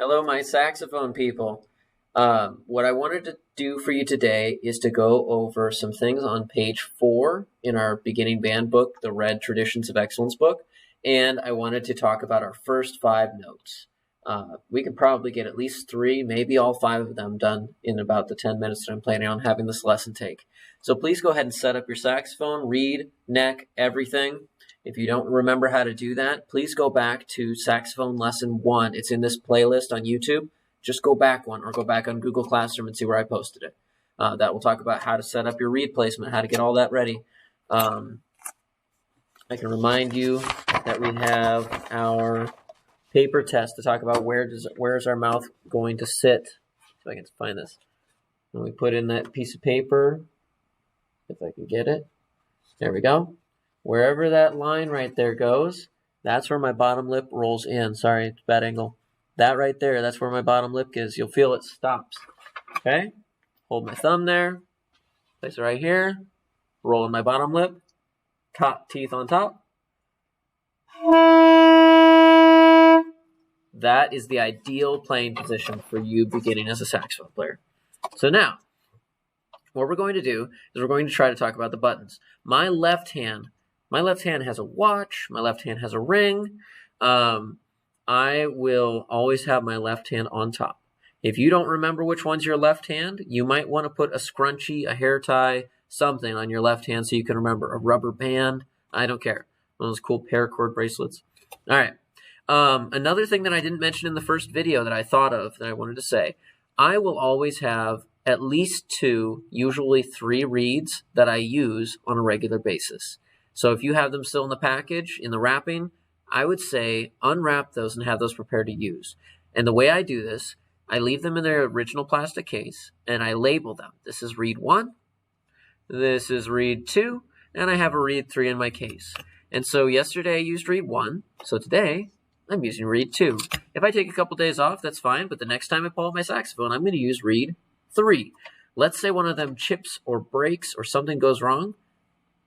Hello, my saxophone people. What I wanted to do for you today is to go over some things on page 4 in our beginning band book, the Red Traditions of Excellence book, and I wanted to talk about our first 5 notes. We can probably get at least 3, maybe all 5 of them done in about the 10 minutes that I'm planning on having this lesson take. So please go ahead and set up your saxophone, reed, neck, everything. If you don't remember how to do that, please go back to Saxophone Lesson 1. It's in this playlist on YouTube. Just go back one or go back on Google Classroom and see where I posted it. That will talk about how to set up your reed placement, how to get all that ready. I can remind you that we have our paper test to talk about where is our mouth going to sit. So I can find this. And we put in that piece of paper, if I can get it. There we go. Wherever that line right there goes, that's where my bottom lip rolls in. Sorry, it's a bad angle. That right there, that's where my bottom lip is. You'll feel it stops. Okay? Hold my thumb there. Place it right here. Roll in my bottom lip. Top teeth on top. That is the ideal playing position for you beginning as a saxophone player. So now, what we're going to do is we're going to try to talk about the buttons. My left hand has a watch. My left hand has a ring. I will always have my left hand on top. If you don't remember which one's your left hand, you might want to put a scrunchie, a hair tie, something on your left hand so you can remember. A rubber band. I don't care. One of those cool paracord bracelets. All right. Another thing that I didn't mention in the first video that I thought of that I wanted to say, I will always have at least 2, usually 3 reeds that I use on a regular basis. So if you have them still in the package, in the wrapping, I would say unwrap those and have those prepared to use. And the way I do this, I leave them in their original plastic case and I label them. This is reed 1, this is reed 2, and I have a reed 3 in my case. And so yesterday I used reed 1, so today I'm using reed 2. If I take a couple days off, that's fine, but the next time I pull out my saxophone, I'm going to use reed 3. Let's say one of them chips or breaks or something goes wrong.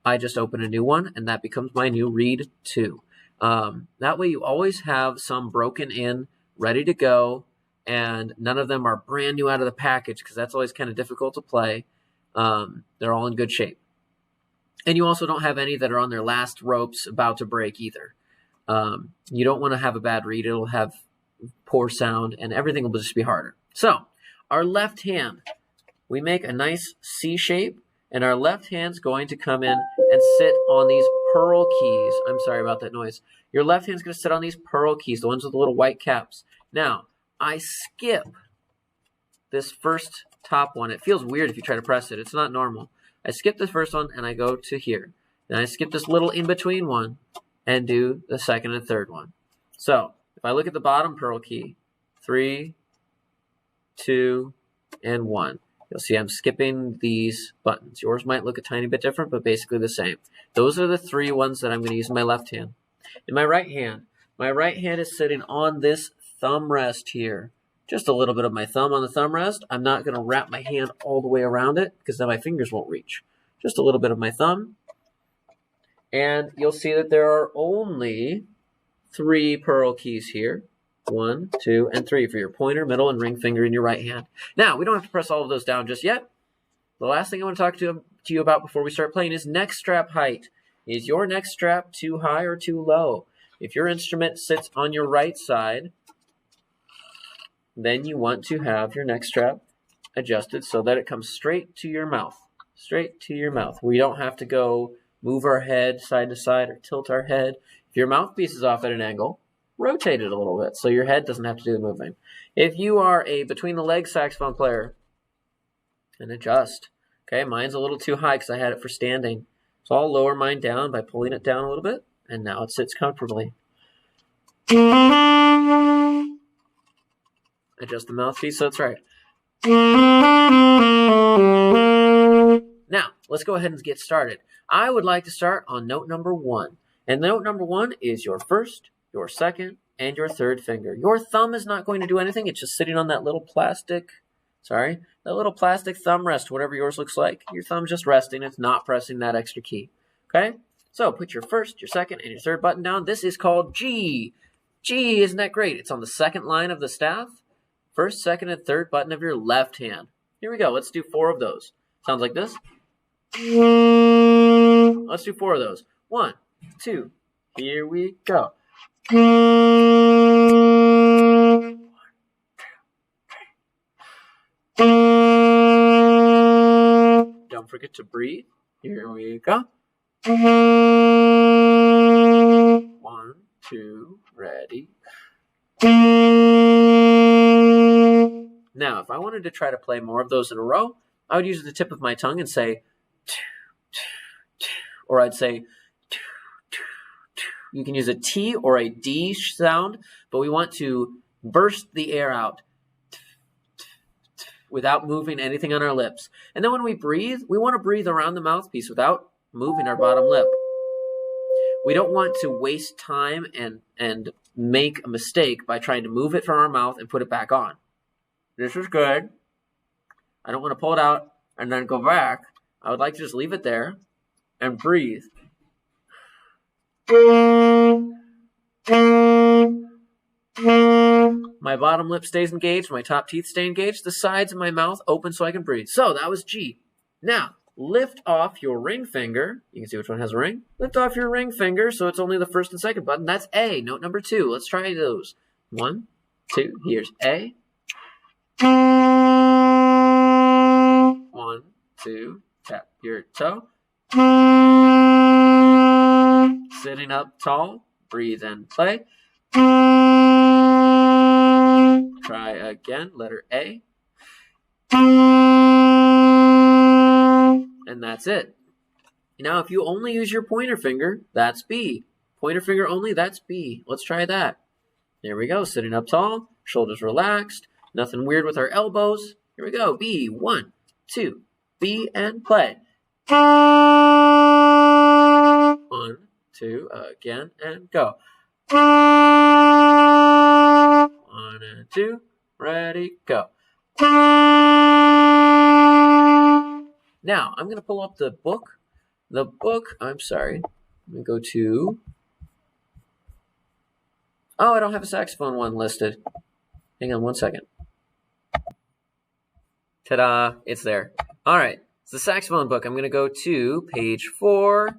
I just open a new one, and that becomes my new reed 2. That way you always have some broken in, ready to go, and none of them are brand new out of the package because that's always kind of difficult to play. They're all in good shape. And you also don't have any that are on their last ropes about to break either. You don't want to have a bad reed. It'll have poor sound, and everything will just be harder. So our left hand, we make a nice C shape. And our left hand's going to come in and sit on these pearl keys. I'm sorry about that noise. Your left hand's going to sit on these pearl keys, the ones with the little white caps. Now, I skip this first top one. It feels weird if you try to press it. It's not normal. I skip the first one, and I go to here. Then I skip this little in-between one and do the second and third one. So, if I look at the bottom pearl key, 3, 2, and 1. You'll see I'm skipping these buttons. Yours might look a tiny bit different, but basically the same. Those are the 3 ones that I'm going to use in my left hand. In my right hand is sitting on this thumb rest here. Just a little bit of my thumb on the thumb rest. I'm not going to wrap my hand all the way around it because then my fingers won't reach. Just a little bit of my thumb. And you'll see that there are only 3 pearl keys here. 1, 2, and 3 for your pointer, middle, and ring finger in your right hand. Now, we don't have to press all of those down just yet. The last thing I want to talk to you about before we start playing is neck strap height. Is your neck strap too high or too low? If your instrument sits on your right side, then you want to have your neck strap adjusted so that it comes straight to your mouth. Straight to your mouth. We don't have to go move our head side to side or tilt our head. If your mouthpiece is off at an angle, rotate it a little bit so your head doesn't have to do the moving. If you are a between-the-legs saxophone player, then adjust. Okay, mine's a little too high because I had it for standing. So I'll lower mine down by pulling it down a little bit, and now it sits comfortably. Adjust the mouthpiece so it's right. Now, let's go ahead and get started. I would like to start on note number 1. And note number 1 is your first, your second, and your third finger. Your thumb is not going to do anything. It's just sitting on that little plastic thumb rest, whatever yours looks like. Your thumb's just resting. It's not pressing that extra key. Okay? So put your first, your second, and your third button down. This is called G. G, isn't that great? It's on the second line of the staff. first, second, and third button of your left hand. Here we go. Let's do 4 of those. Sounds like this. Let's do 4 of those. 1, 2. Here we go. Don't forget to breathe. Here we go. 1, 2, ready. Now, if I wanted to try to play more of those in a row, I would use the tip of my tongue and say, or I'd say, you can use a T or a D sound, but we want to burst the air out without moving anything on our lips. And then when we breathe, we want to breathe around the mouthpiece without moving our bottom lip. We don't want to waste time and make a mistake by trying to move it from our mouth and put it back on. This is good. I don't want to pull it out and then go back. I would like to just leave it there and breathe. My bottom lip stays engaged. My top teeth stay engaged. The sides of my mouth open so I can breathe. So that was G. Now, lift off your ring finger. You can see which one has a ring. Lift off your ring finger so it's only the first and second button. That's A, note number 2. Let's try those. 1, 2. Here's A. 1, 2. Tap your toe. Sitting up tall. Breathe and play. Try again. Letter A. And that's it. Now, if you only use your pointer finger, that's B. Pointer finger only, that's B. Let's try that. There we go. Sitting up tall. Shoulders relaxed. Nothing weird with our elbows. Here we go. B. 1, 2. B and play. 1, 2. Again and go. 1 and 2. Ready, go. Now, I'm going to pull up the book. I'm sorry. I'm going to go to... Oh, I don't have a saxophone one listed. Hang on 1 second. Ta-da, it's there. All right, it's the saxophone book. I'm going to go to page 4. And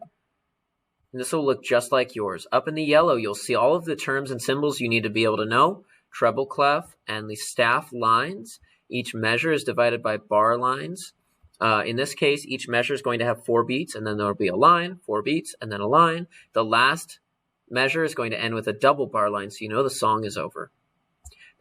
this will look just like yours. Up in the yellow, you'll see all of the terms and symbols you need to be able to know. Treble clef and the staff lines. Each measure is divided by bar lines. In this case, each measure is going to have 4 beats, and then there will be a line, 4 beats, and then a line. The last measure is going to end with a double bar line, so you know the song is over.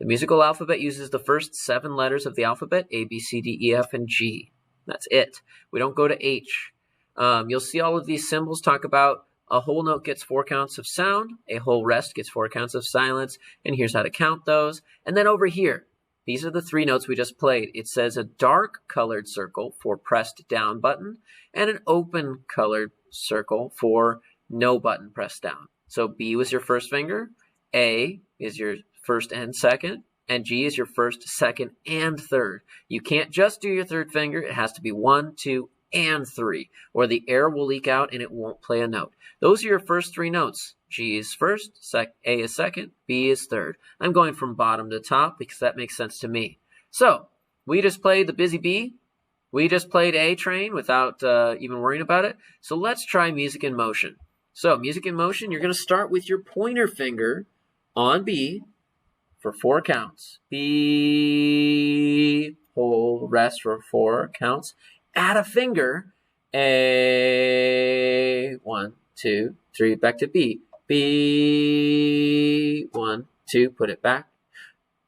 The musical alphabet uses the first 7 letters of the alphabet, A, B, C, D, E, F, and G. That's it. We don't go to H. You'll see all of these symbols talk about a whole note gets 4 counts of sound, a whole rest gets 4 counts of silence, and here's how to count those. And then over here, these are the 3 notes we just played. It says a dark colored circle for pressed down button and an open colored circle for no button pressed down. So B was your first finger, A is your first and second, and G is your first, second, and third. You can't just do your third finger. It has to be 1, 2, and 3, or the air will leak out and it won't play a note. Those are your first 3 notes. G is first, A is second, B is third. I'm going from bottom to top because that makes sense to me. So, we just played the busy bee. We just played A Train without even worrying about it. So let's try music in motion. So, music in motion, you're going to start with your pointer finger on B for 4 counts. B, hold, rest for 4 counts. Add a finger, A, 1, 2, 3, back to B. B, 1, 2, put it back.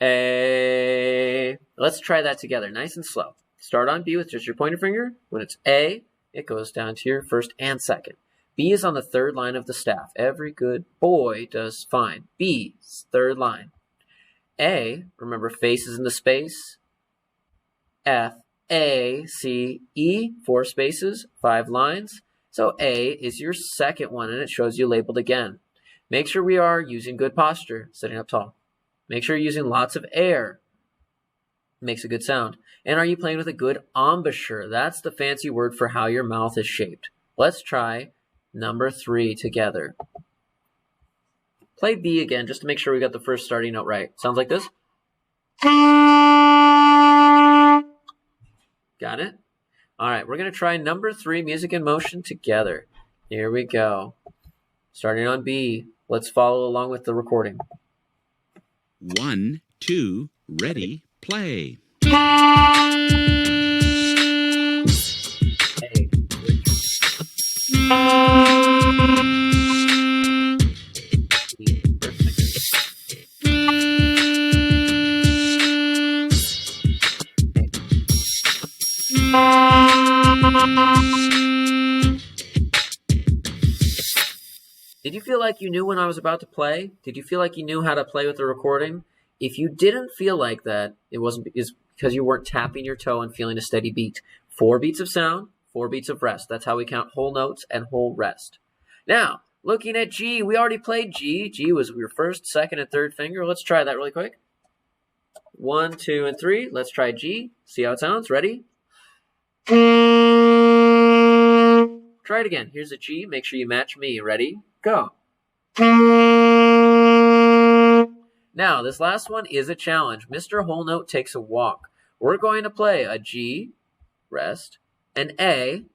A. Let's try that together, nice and slow. Start on B with just your pointer finger. When it's A, it goes down to your first and second. B is on the 3rd line of the staff. Every good boy does fine. B, 3rd line. A, remember faces in the space. F, A, C, E, 4 spaces, 5 lines. So A is your second one, and it shows you labeled again. Make sure we are using good posture, sitting up tall. Make sure you're using lots of air. Makes a good sound. And are you playing with a good embouchure? That's the fancy word for how your mouth is shaped. Let's try number 3 together. Play B again just to make sure we got the first starting note right. Sounds like this. Got it? All right, we're going to try number 3, music in motion together. Here we go. Starting on B. Let's follow along with the recording. 1, 2, ready, play. Did you feel like you knew when I was about to play? Did you feel like you knew how to play with the recording? If you didn't feel like that, it's because you weren't tapping your toe and feeling a steady beat. 4 beats of sound, 4 beats of rest. That's how we count whole notes and whole rest. Now, looking at G, we already played G. G was your first, second, and third finger. Let's try that really quick. 1, 2, and 3. Let's try G. See how it sounds. Ready? Try it again. Here's a G. Make sure you match me. Ready? Go. Now, this last one is a challenge. Mr. Whole Note takes a walk. We're going to play a G, rest, an A,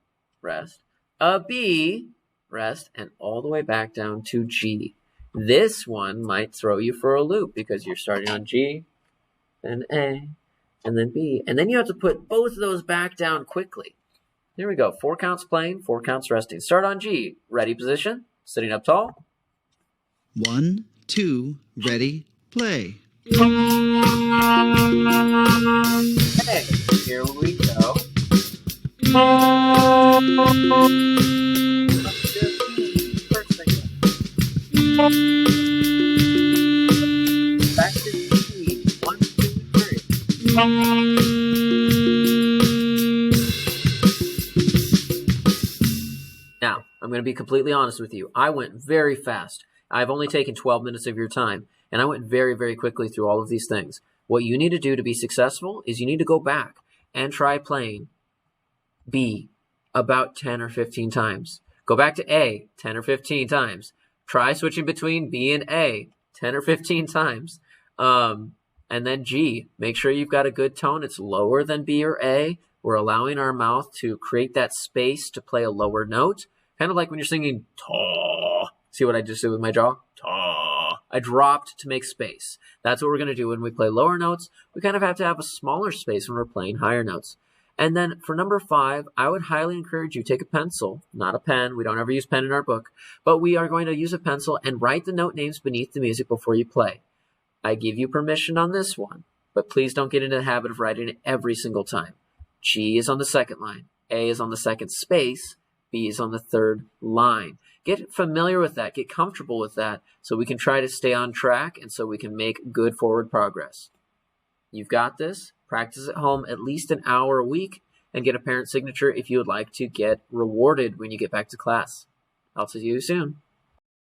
rest, a B, rest, and all the way back down to G. This one might throw you for a loop because you're starting on G, then A, and then B. And then you have to put both of those back down quickly. Here we go. 4 counts playing, 4 counts resting. Start on G. Ready position. Sitting up tall. 1, 2, ready, play. Hey, here we go. First finger. Back to G. 1, 2, 3. Now, I'm going to be completely honest with you. I went very fast. I've only taken 12 minutes of your time, and I went very, very quickly through all of these things. What you need to do to be successful is you need to go back and try playing B about 10 or 15 times. Go back to A 10 or 15 times. Try switching between B and A 10 or 15 times. And then G. Make sure you've got a good tone. It's lower than B or A. We're allowing our mouth to create that space to play a lower note. Kind of like when you're singing, taw. See what I just did with my jaw? Taw. I dropped to make space. That's what we're going to do when we play lower notes. We kind of have to have a smaller space when we're playing higher notes. And then for number 5, I would highly encourage you, take a pencil, not a pen. We don't ever use pen in our book. But we are going to use a pencil and write the note names beneath the music before you play. I give you permission on this one. But please don't get into the habit of writing it every single time. G is on the second line. A is on the second space. B is on the third line. Get familiar with that. Get comfortable with that so we can try to stay on track and so we can make good forward progress. You've got this. Practice at home at least an hour a week and get a parent signature if you would like to get rewarded when you get back to class. I'll see you soon.